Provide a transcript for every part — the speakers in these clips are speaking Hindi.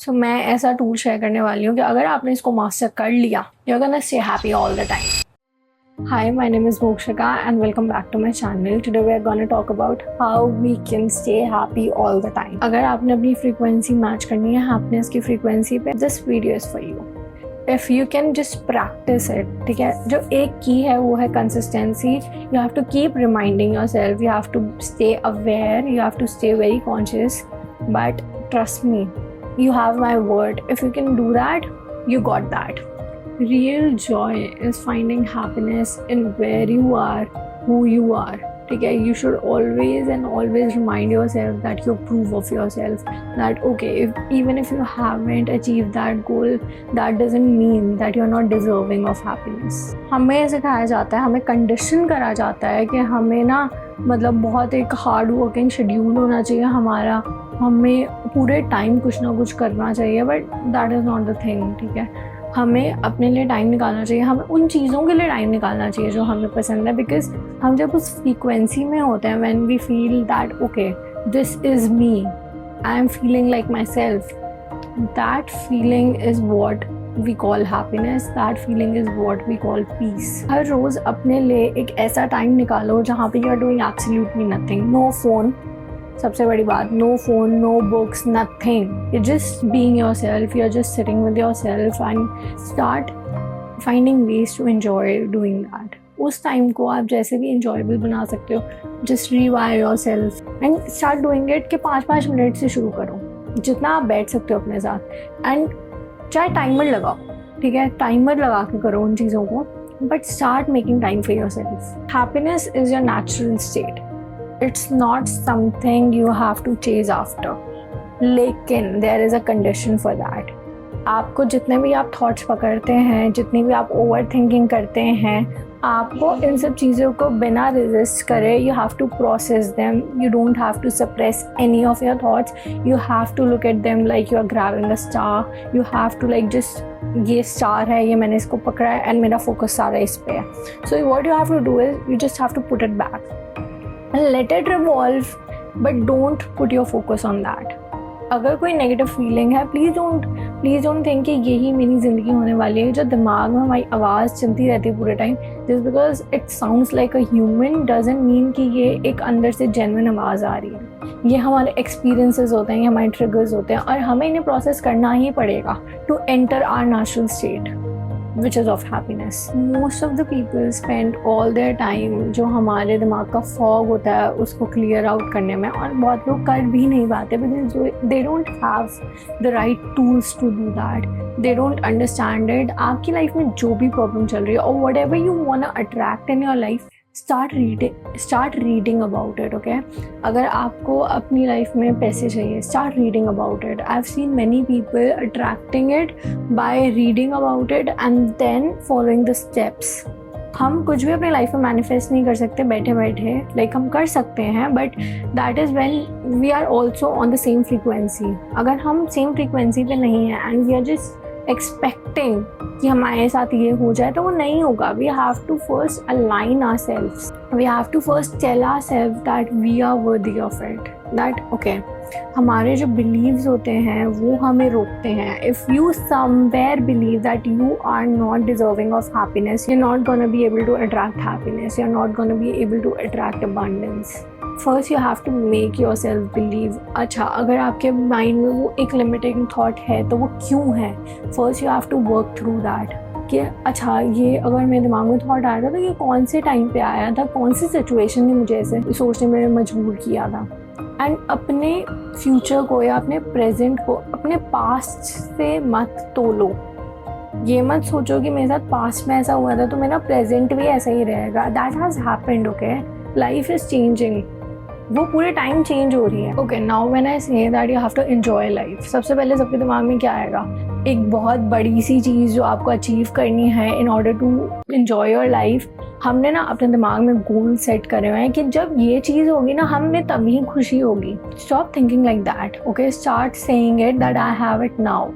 सो मैं ऐसा टूल शेयर करने वाली हूँ कि अगर आपने इसको मास्टर कर लिया, you're gonna stay happy all the time. Hi, my name is Mokshika and welcome back to my channel. Today we are going to talk about how we can stay happy all the time. अगर आपने अपनी frequency match करनी है happiness की frequency पे, this video is for you. If you can just practice it, ठीक है, जो एक की है वो है consistency. You have to keep reminding yourself, you have to stay aware, you have to stay very conscious. But trust me, you have my word. If you can do that, you got that. Real joy is finding happiness in where you are, who you are. ठीक है, you should always and always remind yourself that you approve of yourself. That okay, even if you haven't achieved that goal, that doesn't mean that you're not deserving of happiness. हमें सिखाया जाता है, हमें कंडीशन करा जाता है कि हमें ना मतलब बहुत एक हार्ड वर्किंग शेड्यूल होना चाहिए हमारा, हमें पूरे टाइम कुछ ना कुछ करना चाहिए. But that is not the thing. ठीक है, हमें अपने लिए टाइम निकालना चाहिए, हमें उन चीज़ों के लिए टाइम निकालना चाहिए जो हमें पसंद है. बिकॉज हम जब उस फ्रीक्वेंसी में होते हैं, when we feel that okay this is me, I am feeling like myself, that feeling is what we call happiness, that feeling is what we call peace. हर रोज़ अपने लिए एक ऐसा टाइम निकालो जहाँ पे you are doing absolutely nothing. No phone, सबसे बड़ी बात, no phone, no books, nothing. You just being yourself, you are just sitting with yourself and start finding veg to enjoy doing that. उस टाइम को आप जैसे भी इंजॉयबल बना सकते हो. Just rewire yourself and start doing it. कि 5-5 मिनट से शुरू करो, जितना आप बैठ सकते हो अपने साथ. एंड चाहे टाइमर लगाओ, ठीक है, टाइमर लगा के करो उन चीज़ों को, but start making time for yourself. Happiness is your natural state. It's not something you have to chase after. लेकिन there is a condition for that. आपको जितने भी आप थॉट्स पकड़ते हैं, जितनी भी आप ओवर थिंकिंग करते हैं, आपको इन सब चीज़ों को बिना रेजिस्ट करे you have to process them. You don't have to suppress any of your thoughts. You have to look at them like you are grabbing a star. You have to like just ये स्टार है, ये मैंने इसको पकड़ा है एंड मेरा फोकस सारा इस पे है. So what you have to do is you just have to put it back and let it revolve, but don't put your focus on that. अगर कोई नेगेटिव फीलिंग है, प्लीज़ डोंट थिंक कि यही मेरी ज़िंदगी होने वाली है. जो दिमाग में हमारी आवाज़ चलती रहती है पूरे time, just because it sounds like a human doesn't mean कि ये एक अंदर से जेन्युइन आवाज़ आ रही है. ये हमारे एक्सपीरियंसेस होते हैं, ये हमारे ट्रिगर्स होते हैं, और हमें इन्हें प्रोसेस करना ही पड़ेगा to enter our natural state which is of happiness. Most of the people spend all their time जो हमारे दिमाग का fog होता है उसको clear out करने में, और बहुत लोग कर भी नहीं पाते because they don't have the right tools to do that. They don't understand it. आपकी लाइफ में जो भी प्रॉब्लम चल रही है और whatever you wanna attract in your life, start reading about it. Okay, अगर आपको अपनी लाइफ में पैसे चाहिए, start reading about it. I've seen many people attracting it by reading about it and then following the steps. हम कुछ भी अपनी लाइफ में मैनिफेस्ट नहीं कर सकते बैठे बैठे, लाइक हम कर सकते हैं, but that is when we are also on the same frequency. अगर हम सेम फ्रीक्वेंसी पे नहीं हैं and we are just expecting कि हमारे साथ ये हो जाए, तो वो नहीं होगा. We have to first align ourselves. We have to first tell ourselves that we are worthy of it. That okay, हमारे जो बिलीव्स होते हैं वो हमें रोकते हैं. If you somewhere believe that you are not deserving of happiness, you are not gonna be able to attract happiness, you are not gonna be able to attract abundance. First you have to make yourself believe. अच्छा, अगर आपके माइंड में वो एक लिमिटिंग थॉट है तो वो क्यों है? First you have to work through that कि अच्छा, ये अगर मेरे दिमाग में थॉट आया था तो ये कौन से टाइम पे आया था, कौन सी सिचुएशन ने मुझे ऐसे सोचने में मजबूर किया था. एंड अपने फ्यूचर को या अपने प्रेजेंट को अपने पास्ट से मत तोलो. ये मत सोचो कि मेरे साथ पास्ट में ऐसा हुआ था तो मेरा प्रेजेंट भी ऐसा ही रहेगा. That has happened. Okay, life is changing, वो पूरे टाइम चेंज हो रही है. Okay, now when I say that you have to enjoy life, सबसे पहले सबके दिमाग में क्या आएगा? एक बहुत बड़ी सी चीज़ जो आपको अचीव करनी है in order to enjoy your life. हमने ना अपने दिमाग में गोल सेट करे हुए हैं कि जब ये चीज़ होगी ना हमें तभी खुशी होगी. Stop thinking like that. Okay, start saying it that I have it now.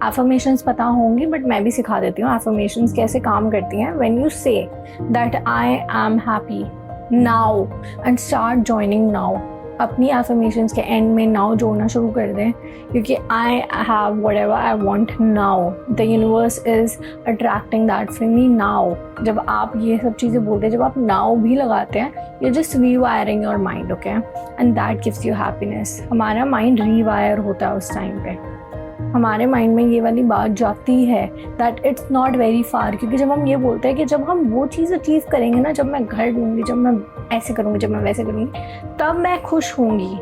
Affirmations पता होंगी बट मैं भी सिखा देती हूँ एफर्मेशंस कैसे काम करती हैं. When you say that I am happy now and start joining now. अपनी एफर्मेशंस के एंड में नाउ जोड़ना शुरू कर दें, क्योंकि I have whatever I want now, the universe is attracting that for me now. जब आप ये सब चीज़ें बोलते हैं, जब आप नाउ भी लगाते हैं, you just rewiring your mind, okay, and that gives you happiness. हमारा माइंड रीवायर होता है उस टाइम पे, हमारे माइंड में ये वाली बात जाती है that it's not very far, क्योंकि जब हम ये बोलते हैं कि जब हम वो चीज़ अचीव करेंगे ना, जब मैं घर लूँगी, जब मैं ऐसे करूँगी, जब मैं वैसे करूँगी, तब मैं खुश होंगी।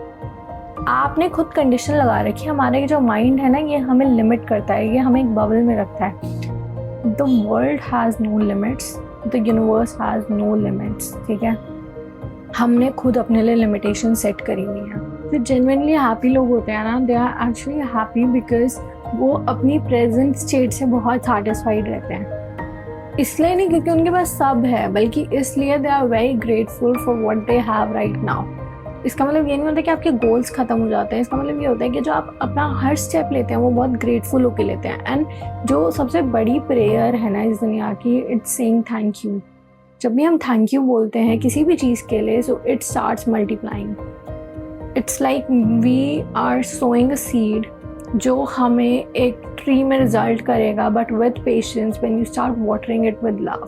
आपने खुद कंडीशन लगा रखी है। हमारे जो माइंड है ना, ये हमें लिमिट करता है, ये हमें एक बबल में रखता है। The world has no limits, the universe has no limits, ठीक है। हमने खुद अपने लिए लिमिटेशन सेट करी हुई है। जो जेन्युइनली हैप्पी लोग होते हैं ना, they are actually happy because वो अपनी प्रेजेंट स्टेट से बहुत सेटिस्फाइड रहते हैं। इसलिए नहीं क्योंकि उनके पास सब है, बल्कि इसलिए they are very grateful for what they have right now. इसका मतलब ये नहीं होता कि आपके गोल्स खत्म हो जाते हैं, इसका मतलब ये होता है कि जो आप अपना हर स्टेप लेते हैं वो बहुत ग्रेटफुल होकर लेते हैं। एंड जो सबसे बड़ी प्रेयर है ना इस दुनिया की, इट्स सेइंग थैंक यू। जब भी हम थैंक यू बोलते हैं किसी भी चीज़ के लिए, so it starts multiplying. It's like we are sowing a seed जो हमें एक ट्री में रिजल्ट करेगा, but with patience when you start watering it with love.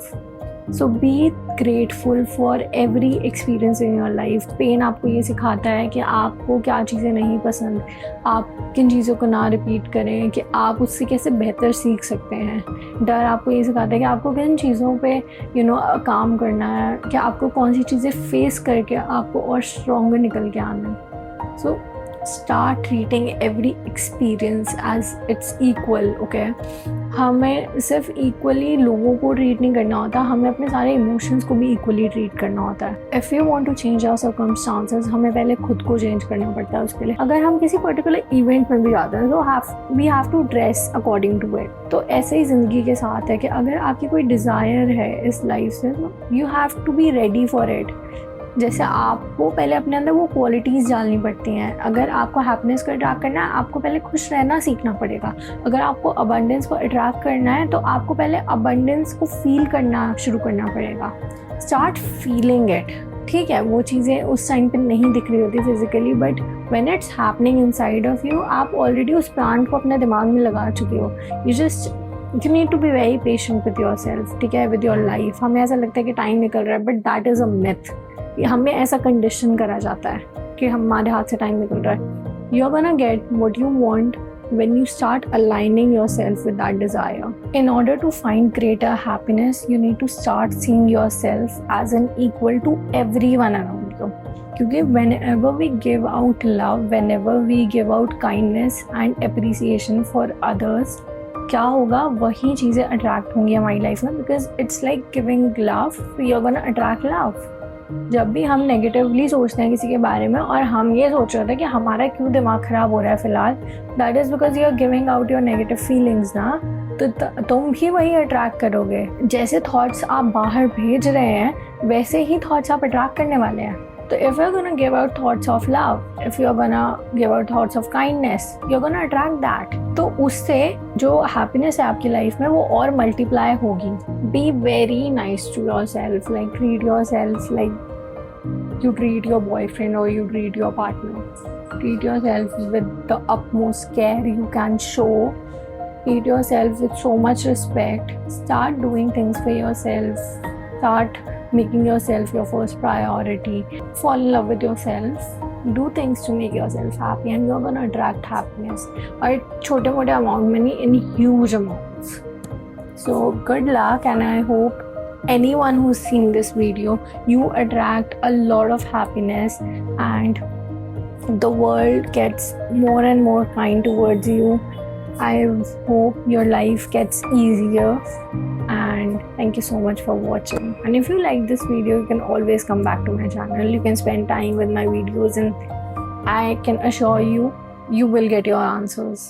So be grateful for every experience in your life. Pain आपको ये सिखाता है कि आपको क्या चीज़ें नहीं पसंद, आप किन चीज़ों को ना रिपीट करें, कि आप उससे कैसे बेहतर सीख सकते हैं। डर आपको ये सिखाता है कि आपको किन चीज़ों पे काम करना है, कि आपको कौन सी चीज़ें फेस करके आपको और स्ट्रॉन्गर निकल के आना है। So start treating every experience as it's equal, okay. हमें सिर्फ इक्वली लोगों को ट्रीट नहीं करना होता, हमें अपने सारे इमोशंस को भी इक्वली ट्रीट करना होता है। If you want to change our circumstances, हमें पहले खुद को चेंज करना पड़ता है उसके लिए। अगर हम किसी पर्टिकुलर इवेंट में भी जाते हैं तो we have to dress according to it. तो ऐसे ही ज़िंदगी के साथ है कि अगर आपकी कोई डिज़ायर है इस लाइफ से, you have to be ready for it. जैसे आपको पहले अपने अंदर वो क्वालिटीज़ डालनी पड़ती हैं। अगर आपको हैप्पीनेस को अट्रैक्ट करना है, आपको पहले खुश रहना सीखना पड़ेगा। अगर आपको अबंडेंस को अट्रैक्ट करना है, तो आपको पहले अबंडेंस को फील करना शुरू करना पड़ेगा। स्टार्ट फीलिंग इट, ठीक है। वो चीज़ें उस टाइम पे नहीं दिख रही होती physically, but when it's happening inside of you, आप ऑलरेडी उस प्लांट को अपने दिमाग में लगा चुके हो। You need to be very patient with yourself, ठीक है, विद योर लाइफ। हमें ऐसा लगता है कि टाइम निकल रहा है, but that is a myth. हमें ऐसा कंडीशन करा जाता है कि हमारे हाथ से टाइम निकल रहा है। You are gonna get what you want when you start aligning yourself with that desire. In order to find greater happiness, you need to start seeing yourself as an equal to everyone around you. क्योंकि whenever we give out love, whenever we give out kindness and appreciation for others, क्या होगा, वही चीज़ें अट्रैक्ट होंगी हमारी लाइफ में, because it's like giving love, you are gonna attract love. जब भी हम नेगेटिवली सोचते हैं किसी के बारे में, और हम ये सोच रहे थे कि हमारा क्यों दिमाग ख़राब हो रहा है फ़िलहाल, that is because you are giving out your negative feelings ना, तो तुम भी वही अट्रैक्ट करोगे। जैसे थॉट्स आप बाहर भेज रहे हैं, वैसे ही थॉट्स आप अट्रैक्ट करने वाले हैं। तो if you are gonna give out thoughts of love, if you are gonna give out thoughts of kindness, you are gonna attract that. तो उससे जो हैप्पीनेस है आपकी लाइफ में, वो और मल्टीप्लाई होगी। Be very nice to yourself, like treat yourself like you treat your boyfriend or you treat your partner. Treat yourself with the utmost care you can show. Treat yourself with so much respect. Start doing things for yourself. Start making yourself your first priority. Fall in love with yourself. Do things to make yourself happy and you're gonna attract happiness. और छोटे मोटे अमाउंट में नहीं, in huge amounts. So good luck and I hope anyone who's seen this video, you attract a lot of happiness and the world gets more and more kind towards you. I hope your life gets easier and thank you so much for watching. And if you like this video, you can always come back to my channel. You can spend time with my videos and I can assure you, you will get your answers.